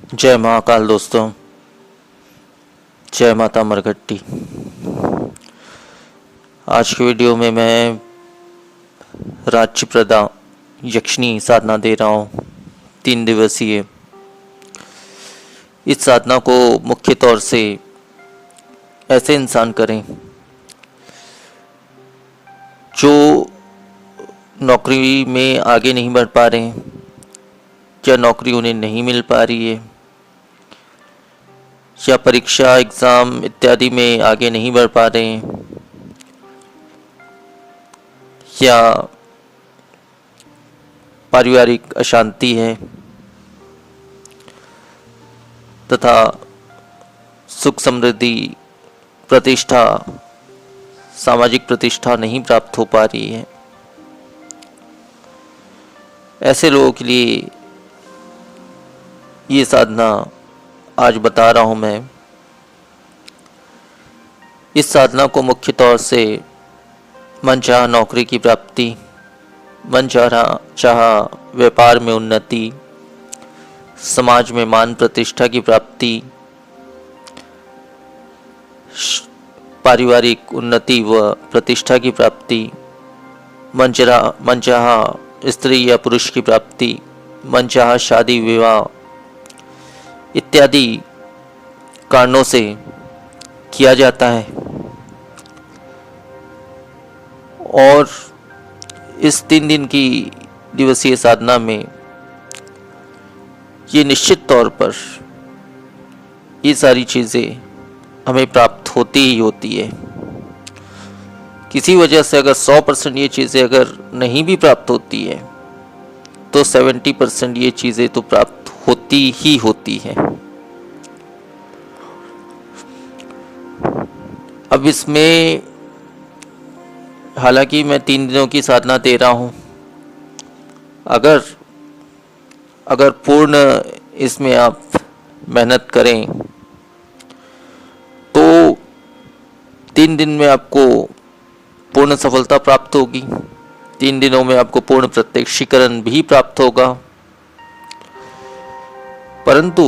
जय महाकाल दोस्तों, जय माता मरघट्टी। आज की वीडियो में मैं राज्य प्रदा यक्षिणी साधना दे रहा हूँ, 3 दिवसीय। इस साधना को मुख्य तौर से ऐसे इंसान करें जो नौकरी में आगे नहीं बढ़ पा रहे हैं या नौकरी उन्हें नहीं मिल पा रही है या परीक्षा एग्ज़ाम इत्यादि में आगे नहीं बढ़ पा रहे हैं या पारिवारिक अशांति है तथा सुख समृद्धि प्रतिष्ठा सामाजिक प्रतिष्ठा नहीं प्राप्त हो पा रही है। ऐसे लोगों के लिए ये साधना आज बता रहा हूँ मैं। इस साधना को मुख्य तौर से मनचाहा नौकरी की प्राप्ति, मनचाहा व्यापार में उन्नति, समाज में मान प्रतिष्ठा की प्राप्ति, पारिवारिक उन्नति व प्रतिष्ठा की प्राप्ति, मनचाहा स्त्री या पुरुष की प्राप्ति, मनचाहा शादी विवाह इत्यादि कारणों से किया जाता है। और इस 3 दिन की दिवसीय साधना में ये निश्चित तौर पर ये सारी चीज़ें हमें प्राप्त होती ही होती है। किसी वजह से अगर 100% ये चीज़ें अगर नहीं भी प्राप्त होती है तो 70% ये चीज़ें तो प्राप्त होती ही होती है। अब इसमें हालांकि मैं 3 दिनों की साधना दे रहा हूँ, अगर पूर्ण इसमें आप मेहनत करें तो 3 दिन में आपको पूर्ण सफलता प्राप्त होगी। 3 दिनों में आपको पूर्ण प्रत्यक्षीकरण भी प्राप्त होगा। परंतु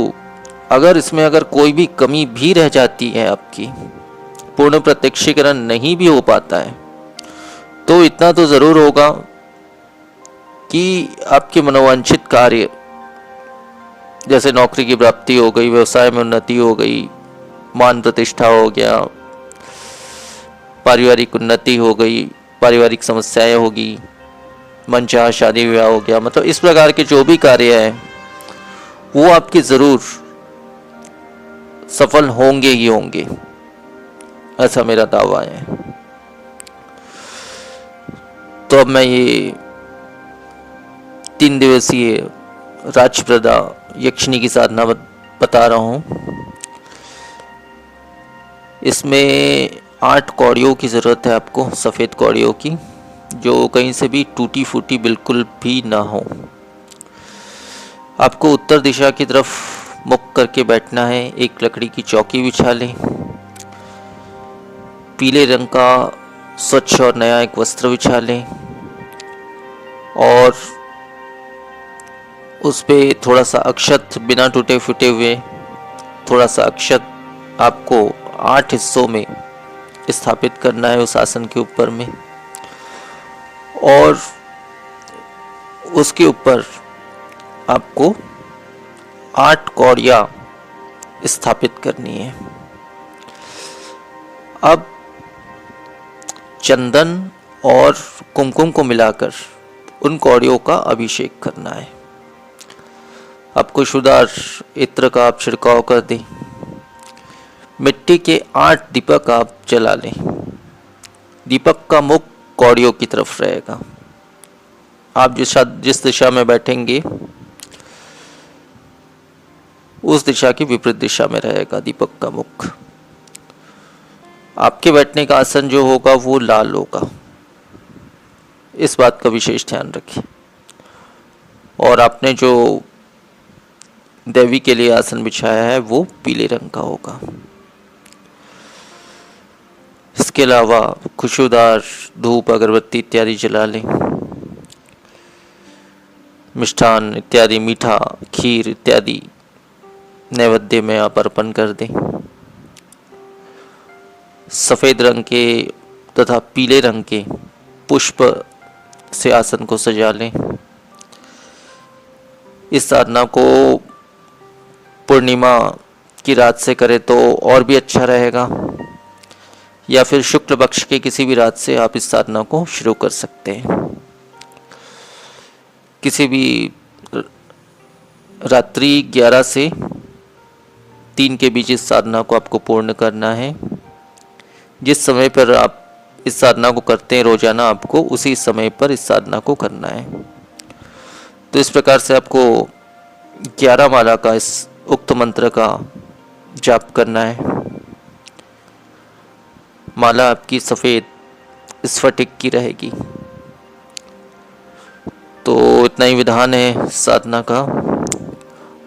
अगर इसमें कोई भी कमी भी रह जाती है, आपकी पूर्ण प्रत्यक्षीकरण नहीं भी हो पाता है, तो इतना तो ज़रूर होगा कि आपके मनोवांछित कार्य जैसे नौकरी की प्राप्ति हो गई, व्यवसाय में उन्नति हो गई, मान प्रतिष्ठा हो गया, पारिवारिक उन्नति हो गई, पारिवारिक समस्याएं होगी, मनचाहा शादी विवाह हो गया, मतलब इस प्रकार के जो भी कार्य हैं वो आपके ज़रूर सफल होंगे ही होंगे, ऐसा मेरा दावा है। तो अब मैं ये 3 दिवसीय राज्यप्रदा यक्षिणी की साधना बता रहा हूँ। इसमें 8 कौड़ियों की ज़रूरत है आपको, सफ़ेद कौड़ियों की, जो कहीं से भी टूटी फूटी बिल्कुल भी ना हो। आपको उत्तर दिशा की तरफ मुख करके बैठना है। एक लकड़ी की चौकी बिछा लें। पीले रंग का स्वच्छ और नया एक वस्त्र बिछा लें और उस पे थोड़ा सा अक्षत, बिना टूटे फूटे हुए थोड़ा सा अक्षत आपको 8 हिस्सों में स्थापित करना है उस आसन के ऊपर में। और उसके ऊपर आपको 8 कौड़ियाँ स्थापित करनी है। अब चंदन और कुमकुम को मिलाकर उन कौड़ियों का अभिषेक करना है। आपको शुद्धार इत्र का आप छिड़काव कर दें। मिट्टी के 8 दीपक आप जला लें। दीपक का मुख कौड़ियों की तरफ रहेगा। आप जिस दिशा में बैठेंगे उस दिशा की विपरीत दिशा में रहेगा दीपक का मुख। आपके बैठने का आसन जो होगा वो लाल होगा, इस बात का विशेष ध्यान रखें। और आपने जो देवी के लिए आसन बिछाया है वो पीले रंग का होगा। इसके अलावा खुशबूदार धूप अगरबत्ती इत्यादि जला लें। मिष्ठान इत्यादि, मीठा, खीर इत्यादि नैवेद्य में आप अर्पण कर दें। सफ़ेद रंग के तथा पीले रंग के पुष्प से आसन को सजा लें। इस साधना को पूर्णिमा की रात से करें तो और भी अच्छा रहेगा, या फिर शुक्ल पक्ष के किसी भी रात से आप इस साधना को शुरू कर सकते हैं। किसी भी रात्रि 11 से 3 के बीच इस साधना को आपको पूर्ण करना है। जिस समय पर आप इस साधना को करते हैं रोजाना, आपको उसी समय पर इस साधना को करना है। तो इस प्रकार से आपको 11 माला का इस उक्त मंत्र का जाप करना है। माला आपकी सफ़ेद स्फटिक की रहेगी। तो इतना ही विधान है साधना का।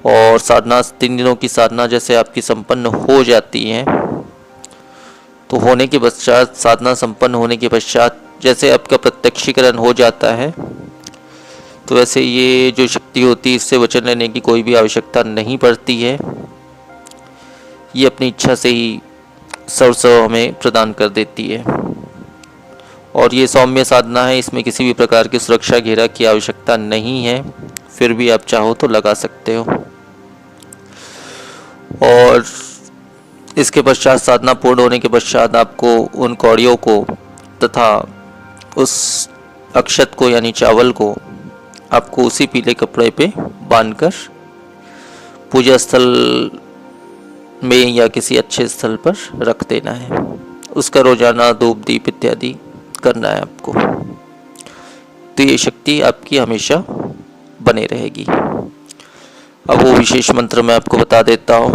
और साधना 3 दिनों की साधना जैसे आपकी संपन्न हो जाती है, तो होने के पश्चात, साधना संपन्न होने के पश्चात जैसे आपका प्रत्यक्षीकरण हो जाता है, तो वैसे ये जो शक्ति होती है इससे वचन लेने की कोई भी आवश्यकता नहीं पड़ती है। ये अपनी इच्छा से ही सर्वस्व हमें प्रदान कर देती है। और ये सौम्य साधना है, इसमें किसी भी प्रकार की सुरक्षा घेरा की आवश्यकता नहीं है, फिर भी आप चाहो तो लगा सकते हो। और इसके पश्चात, साधना पूर्ण होने के पश्चात, आपको उन कौड़ियों को तथा उस अक्षत को यानी चावल को आपको उसी पीले कपड़े पे बांधकर पूजा स्थल में या किसी अच्छे स्थल पर रख देना है। उसका रोजाना धूप दीप इत्यादि करना है आपको। तो ये शक्ति आपकी हमेशा बने रहेगी। अब वो विशेष मंत्र मैं आपको बता देता हूँ।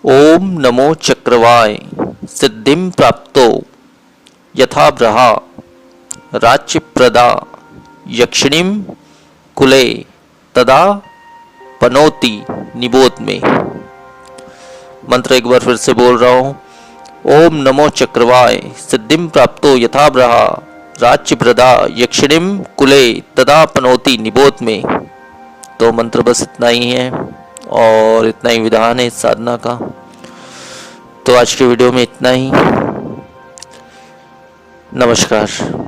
ओम नमो चक्रवाय सिद्धिं प्राप्तो यथा ब्रहा राज्य प्रदा यक्षिणीं कुले तदा पनोति निबोध में। मंत्र एक बार फिर से बोल रहा हूँ। ओम नमो चक्रवाय सिद्धिं प्राप्तो यथा ब्रहा राज्य प्रदा यक्षिणीं कुले तदा पनोति निबोध में। तो मंत्र बस इतना ही है और इतना ही विधान है इस साधना का। तो आज के वीडियो में इतना ही। नमस्कार।